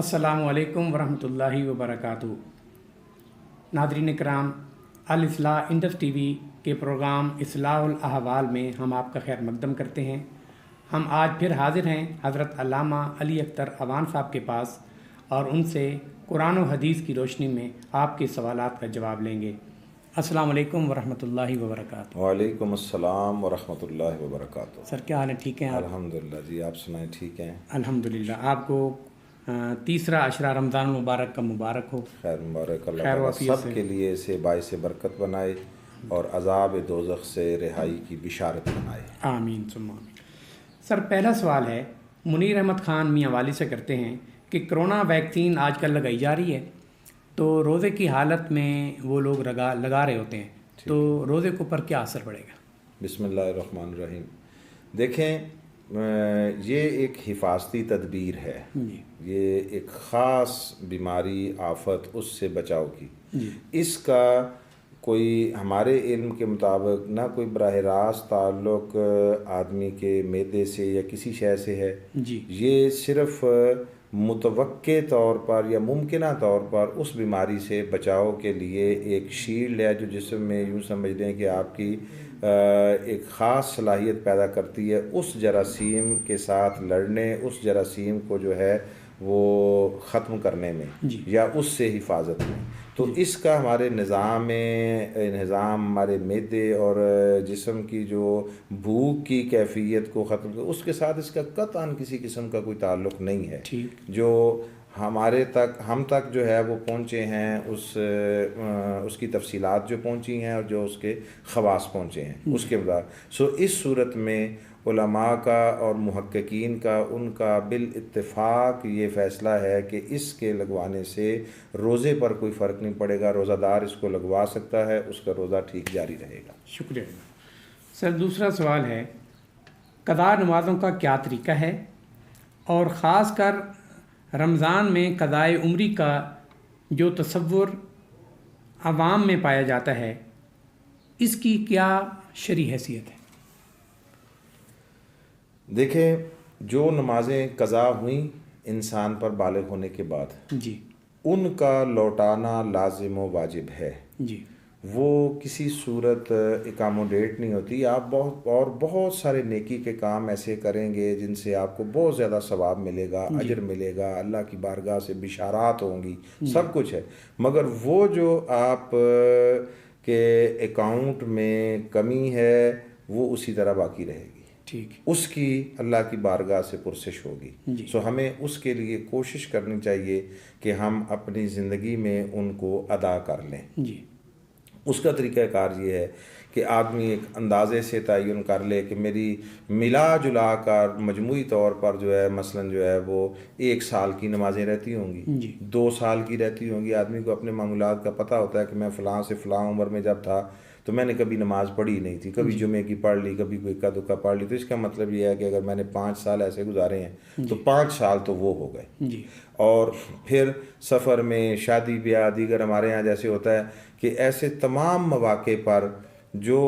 अस्सलामु अलैकुम वरहमतुल्लाहि वबरकातुहू। नाज़रीन कराम, अल इस्लाह इंडस टीवी के प्रोग्राम इस्लाहुल अहवाल में हम आपका खैर मकदम करते हैं। हम आज फिर हाज़िर हैं हज़रत अल्लामा अली अख्तर अवान साहब के पास और उनसे कुरान और हदीस की रोशनी में आपके सवालात का जवाब लेंगे। अस्सलामु अलैकुम वरहमतुल्लाहि वबरकातुहू। वालेकुम अस्सलाम वरहमतुल्लाहि वबरकातुहू। सर क्या हाल है, ठीक हैं आप? अल्हम्दुलिल्लाह जी, आप सुनाएं, ठीक हैं? अल्हम्दुलिल्लाह। आपको तीसरा अशरा रमज़ान मुबारक का मुबारक हो। खैर मुबारक, अल्लाह खैर ताला वाफियत सब से। के लिए इसे बाइस बरकत बनाए और अज़ाब दोज़ख से रिहाई की बिशारत बनाए। आमीन सुम्मा आमीन। सर पहला सवाल है, मुनीर अहमद ख़ान मियाँ वाली से करते हैं कि कोरोना वैक्सीन आजकल लगाई जा रही है तो रोज़े की हालत में वो लोग लगा रहे होते हैं, तो रोज़े के ऊपर क्या असर पड़ेगा? बिस्मिल्लाहिर्रहमानिर्रहीम। देखें, ये एक हिफाजती तदबीर है। ये एक ख़ास बीमारी आफत उससे बचाव की। इसका कोई हमारे इल्म के मुताबिक ना कोई बराह रास्त ताल्लुक़ आदमी के मैदे से या किसी शय से है जी। ये सिर्फ़ मुतवक्के तौर पर या मुमकिना तौर पर उस बीमारी से बचाव के लिए एक शील्ड है जो जिस्म में यूँ समझ लें कि आपकी एक ख़ास सलाहियत पैदा करती है उस जरासीम के साथ लड़ने, उस जरासीम को जो है वो ख़त्म करने में या उससे हिफाजत में। तो इसका हमारे निज़ाम हमारे मैदे और जिस्म की जो भूख की कैफियत को ख़त्म कर, उसके साथ इसका कतई किसी किस्म का कोई ताल्लुक़ नहीं है। जो हम तक जो है वो पहुँचे हैं उसकी तफसीलात जो पहुँची हैं और जो उसके ख़वास पहुँचे हैं उसके बाद इस सूरत में उलमा का और मुहक्किकीन का उनका बिल इत्तिफ़ाक़ ये फ़ैसला है कि इसके लगवाने से रोज़े पर कोई फ़र्क नहीं पड़ेगा। रोज़ादार इसको लगवा सकता है, उसका रोज़ा ठीक जारी रहेगा। शुक्रिया सर। दूसरा सवाल है, क़ज़ा नमाज़ों का क्या तरीका है और ख़ास कर रमज़ान में क़ज़ाए उम्री का जो तसव्वुर अवाम में पाया जाता है इसकी क्या शरई हैसियत है? देखें, जो नमाज़ें क़ज़ा हुई इंसान पर बालिग़ होने के बाद जी, उनका लौटाना लाज़िम व वाजिब है जी। वो किसी सूरत एकामोडेट नहीं होती। आप बहुत सारे नेकी के काम ऐसे करेंगे जिनसे आपको बहुत ज़्यादा सवाब मिलेगा, अजर मिलेगा, अल्लाह की बारगाह से बिशारात होंगी, सब कुछ है। मगर वो जो आप के अकाउंट में कमी है वो उसी तरह बाकी रहेगी। ठीक। उसकी अल्लाह की बारगाह से पुरसिश होगी। हमें उसके लिए कोशिश करनी चाहिए कि हम अपनी ज़िंदगी में उनको अदा कर लें। जी। उसका तरीक़ाकार ये है कि आदमी एक अंदाज़े से तयन कर ले कि मेरी मिला जुला कर मजमूई तौर पर जो है मसलन जो है वो 1 साल की नमाज़ें रहती होंगी, 2 साल की रहती होंगी। आदमी को अपने मामूलात का पता होता है कि मैं फ़लाँ से फ़लाँ उम्र में जब था तो मैंने कभी नमाज़ पढ़ी नहीं थी, कभी जुमे की पढ़ ली, कभी कोई इक्का दुक्का पढ़ ली। तो इसका मतलब ये है कि अगर मैंने 5 साल ऐसे गुजारे हैं तो 5 साल तो वो हो गए। और फिर सफ़र में शादी ब्याह दीगर हमारे यहाँ जैसे होता है कि ऐसे तमाम मौक़े पर जो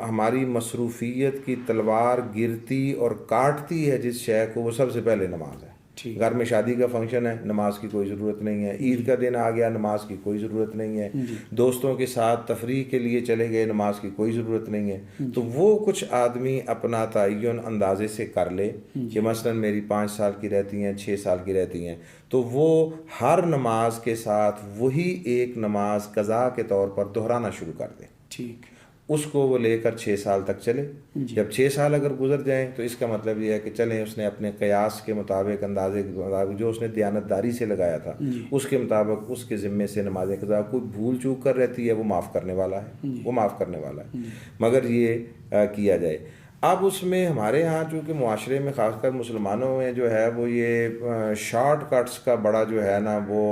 हमारी मसरूफ़ियत की तलवार गिरती और काटती है जिस शय को, वो सबसे पहले नमाज है। घर में शादी का फंक्शन है, नमाज की कोई ज़रूरत नहीं है। ईद का दिन आ गया, नमाज की कोई ज़रूरत नहीं है। दोस्तों के साथ तफरीह के लिए चले गए, नमाज की कोई ज़रूरत नहीं है। तो वो कुछ आदमी अपना तयन अंदाज़े से कर ले कि मसलन मेरी 5 साल की रहती हैं, 6 साल की रहती हैं, तो वो हर नमाज के साथ वही एक नमाज क़ज़ा के तौर पर दोहराना शुरू कर दे। ठीक। उसको वो लेकर 6 साल तक चले। जब 6 साल अगर गुजर जाएं तो इसका मतलब ये है कि चलें उसने अपने क़यास के मुताबिक, अंदाजे के मुताबिक जो उसने दियानतदारी से लगाया था उसके मुताबिक उसके ज़िम्मे से नमाज़ क़ज़ा कोई भूल चूक कर रहती है वो माफ़ करने वाला है, वो माफ़ करने वाला है। मगर ये किया जाए। अब उसमें हमारे यहाँ चूँकि मुआशरे में ख़ासकर मुसलमानों में जो है वो ये शॉर्ट कट्स का बड़ा जो है ना वो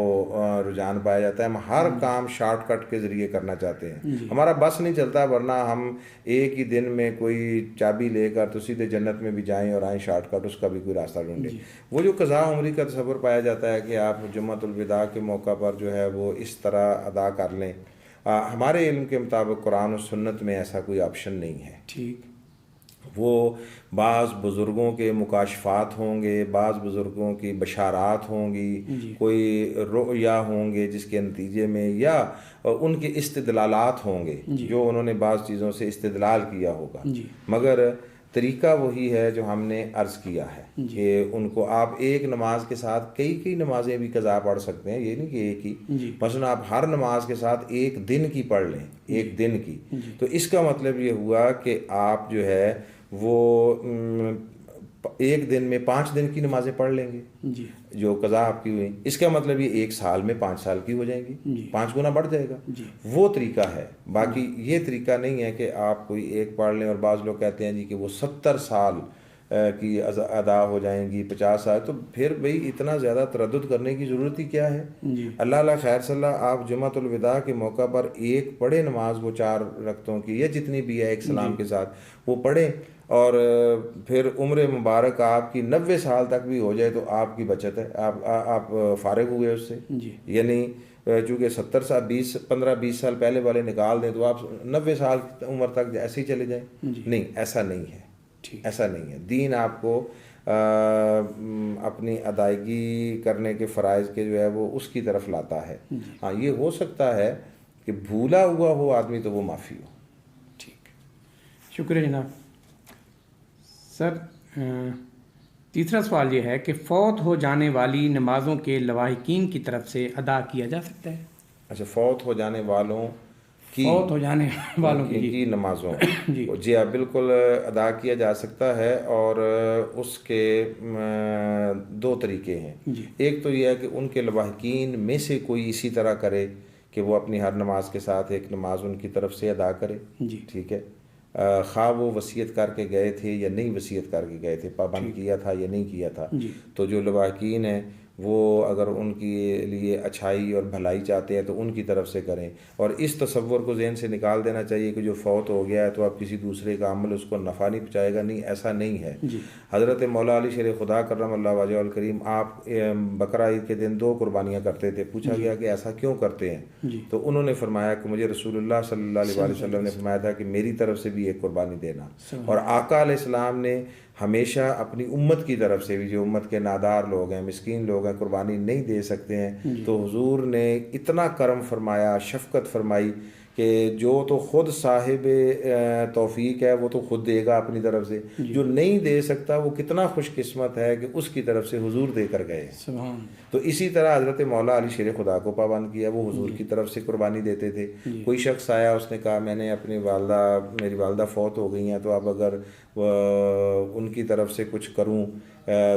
रुझान पाया जाता है। हम हर काम शॉर्ट कट के ज़रिए करना चाहते हैं। हमारा बस नहीं चलता, वरना हम एक ही दिन में कोई चाबी लेकर तो सीधे जन्नत में भी जाएं और आएँ शॉर्टकट, उसका भी कोई रास्ता ढूंढें। वो जो क़ज़ा उम्री का तसव्वुर पाया जाता है कि आप जुम्मतुल विदा के मौका पर जो है वो इस तरह अदा कर लें, हमारे इल्म के मुताबिक कुरान और सुन्नत में ऐसा कोई ऑप्शन नहीं है। ठीक। وہ بعض بزرگوں کے مکاشفات ہوں گے، بعض بزرگوں کی بشارات ہوں گی، کوئی رؤیا ہوں گے جس کے نتیجے میں، یا ان کے استدلالات ہوں گے جو انہوں نے بعض چیزوں سے استدلال کیا ہوگا، مگر طریقہ وہی ہے جو ہم نے عرض کیا ہے کہ ان کو آپ ایک نماز کے ساتھ کئی نمازیں بھی قضا پڑھ سکتے ہیں، یہ نہیں کہ ایک ہی، مثلا آپ ہر نماز کے ساتھ ایک دن کی پڑھ لیں، ایک دن کی، تو اس کا مطلب یہ ہوا کہ آپ جو ہے وہ ایک دن میں 5 دن کی نمازیں پڑھ لیں گے جو قضا آپ کی ہوئی، اس کا مطلب یہ ایک سال میں 5 سال کی ہو جائیں گی، 5 گنا بڑھ جائے گا، وہ طریقہ ہے۔ باقی یہ طریقہ نہیں ہے کہ آپ کوئی ایک پڑھ لیں، اور بعض لوگ کہتے ہیں جی کہ وہ 70 سال کی ادا ہو جائیں گی، 50 سال، تو پھر بھئی اتنا زیادہ تردد کرنے کی ضرورت ہی کیا ہے؟ اللہ خیر صلی اللہ، آپ جمعۃ الوداع کے موقع پر ایک پڑھے نماز، وہ 4 رکعتوں کی یا جتنی بھی ہے ایک سلام کے ساتھ وہ پڑھیں، اور پھر عمر مبارک آپ کی 90 سال تک بھی ہو جائے تو آپ کی بچت ہے، آپ فارغ ہوئے اس سے، یعنی چونکہ 70 سال 15-20 سال پہلے والے نکال دیں تو آپ 90 سال عمر تک ایسے ہی چلے جائیں، نہیں، ایسا نہیں ہے، ایسا نہیں ہے۔ دین آپ کو اپنی ادائیگی کرنے کے فرائض کے جو ہے وہ اس کی طرف لاتا ہے۔ ہاں، یہ ہو سکتا ہے کہ بھولا ہوا ہو آدمی تو وہ معافی ہو۔ ٹھیک، شکریہ جناب۔ سر، تیسرا سوال یہ ہے کہ فوت ہو جانے والی نمازوں کے لواحقین کی طرف سے ادا کیا جا سکتا ہے؟ اچھا، فوت ہو جانے والوں کی نمازوں جی ہاں، بالکل ادا کیا جا سکتا ہے، اور اس کے 2 طریقے ہیں۔ ایک تو یہ ہے کہ ان کے لواحقین میں سے کوئی اسی طرح کرے کہ وہ اپنی ہر نماز کے ساتھ ایک نماز ان کی طرف سے ادا کرے، ٹھیک ہے، خواہ وہ وصیت کر کے گئے تھے یا نہیں وصیت کر کے گئے تھے، پابند کیا تھا یا نہیں کیا تھا، تو جو لواحقین ہیں وہ اگر ان کے لیے اچھائی اور بھلائی چاہتے ہیں تو ان کی طرف سے کریں، اور اس تصور کو ذہن سے نکال دینا چاہیے کہ جو فوت ہو گیا ہے تو اب کسی دوسرے کا عمل اس کو نفع نہیں پہنچائے گا، نہیں، ایسا نہیں ہے۔ حضرت مولا علی شیر خدا کرم اللہ وجہہ الکریم، آپ بقرہ عید کے دن 2 قربانیاں کرتے تھے، پوچھا گیا کہ ایسا کیوں کرتے ہیں، تو انہوں نے فرمایا کہ مجھے رسول اللہ صلی اللہ علیہ وسلم نے فرمایا تھا کہ میری طرف سے بھی ایک قربانی دینا، اور آقا علیہ السلام نے ہمیشہ اپنی امت کی طرف سے بھی، جو امت کے نادار لوگ ہیں، مسکین لوگ ہیں، قربانی نہیں دے سکتے ہیں، تو حضور نے اتنا کرم فرمایا، شفقت فرمائی کہ جو تو خود صاحب توفیق ہے وہ تو خود دے گا اپنی طرف سے، جو نہیں دے سکتا وہ کتنا خوش قسمت ہے کہ اس کی طرف سے حضور دے کر گئے۔ تو اسی طرح حضرت مولا علی شیر خدا کو پابند کیا، وہ حضور کی طرف سے قربانی دیتے تھے۔ کوئی شخص آیا، اس نے کہا میں نے اپنی میری والدہ فوت ہو گئی ہیں، تو اب اگر ان کی طرف سے کچھ کروں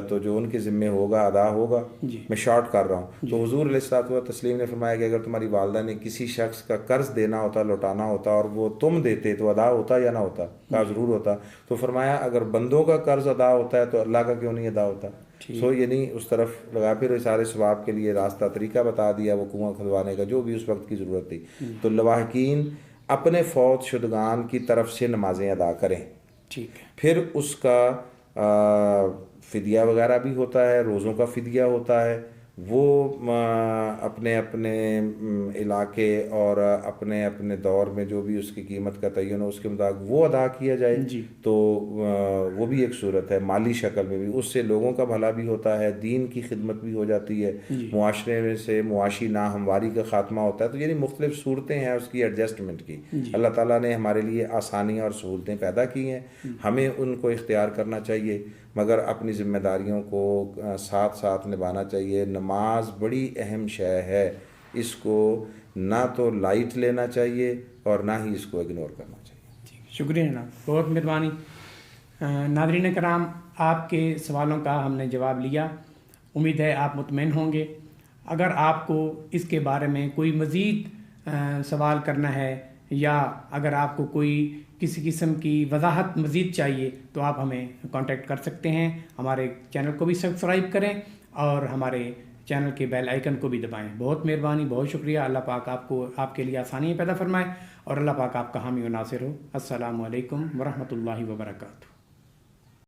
تو جو ان کے ذمے ہوگا ادا ہوگا، میں شارٹ کر رہا ہوں، تو حضور علیہ الصلوۃ والتسلیم نے فرمایا کہ اگر تمہاری والدہ نے کسی شخص کا قرض دینا ہوتا، لوٹانا ہوتا، اور وہ تم دیتے تو ادا ہوتا یا نہ ہوتا؟ کہا ضرور ہوتا۔ تو فرمایا اگر بندوں کا قرض ادا ہوتا ہے تو اللہ کا کیوں نہیں ادا ہوتا؟ یعنی اس طرف لگا، پھر اشارے ثواب کے لیے راستہ طریقہ بتا دیا، وہ کنواں کھدوانے کا جو بھی اس وقت کی ضرورت تھی۔ تو لواحقین اپنے فوت شدگان کی طرف سے نمازیں ادا کریں، پھر اس کا فدیہ وغیرہ بھی ہوتا ہے، روزوں کا فدیہ ہوتا ہے، وہ اپنے اپنے علاقے اور اپنے اپنے دور میں جو بھی اس کی قیمت کا تعین ہو اس کے مطابق وہ ادا کیا جائے، تو وہ بھی ایک صورت ہے، مالی شکل میں بھی، اس سے لوگوں کا بھلا بھی ہوتا ہے، دین کی خدمت بھی ہو جاتی ہے، معاشرے میں سے معاشی ناہمواری کا خاتمہ ہوتا ہے۔ تو یعنی مختلف صورتیں ہیں اس کی ایڈجسٹمنٹ کی۔ اللہ تعالیٰ نے ہمارے لیے آسانیاں اور سہولتیں پیدا کی ہیں، ہمیں ان کو اختیار کرنا چاہیے، مگر اپنی ذمہ داریوں کو ساتھ ساتھ نبھانا چاہیے۔ نماز بڑی اہم شے ہے، اس کو نہ تو لائٹ لینا چاہیے اور نہ ہی اس کو اگنور کرنا چاہیے۔ شکریہ جناب، بہت مہربانی۔ ناظرین کرام، آپ کے سوالوں کا ہم نے جواب لیا، امید ہے آپ مطمئن ہوں گے۔ اگر آپ کو اس کے بارے میں کوئی مزید سوال کرنا ہے، یا اگر آپ کو کوئی کسی قسم کی وضاحت مزید چاہیے تو آپ ہمیں کانٹیکٹ کر سکتے ہیں۔ ہمارے چینل کو بھی سبسکرائب کریں اور ہمارے چینل کے بیل آئیکن کو بھی دبائیں۔ بہت مہربانی، بہت شکریہ۔ اللہ پاک آپ کے لیے آسانیاں پیدا فرمائے، اور اللہ پاک آپ کا حامی و ناصر ہو۔ السلام علیکم ورحمۃ اللہ وبرکاتہ۔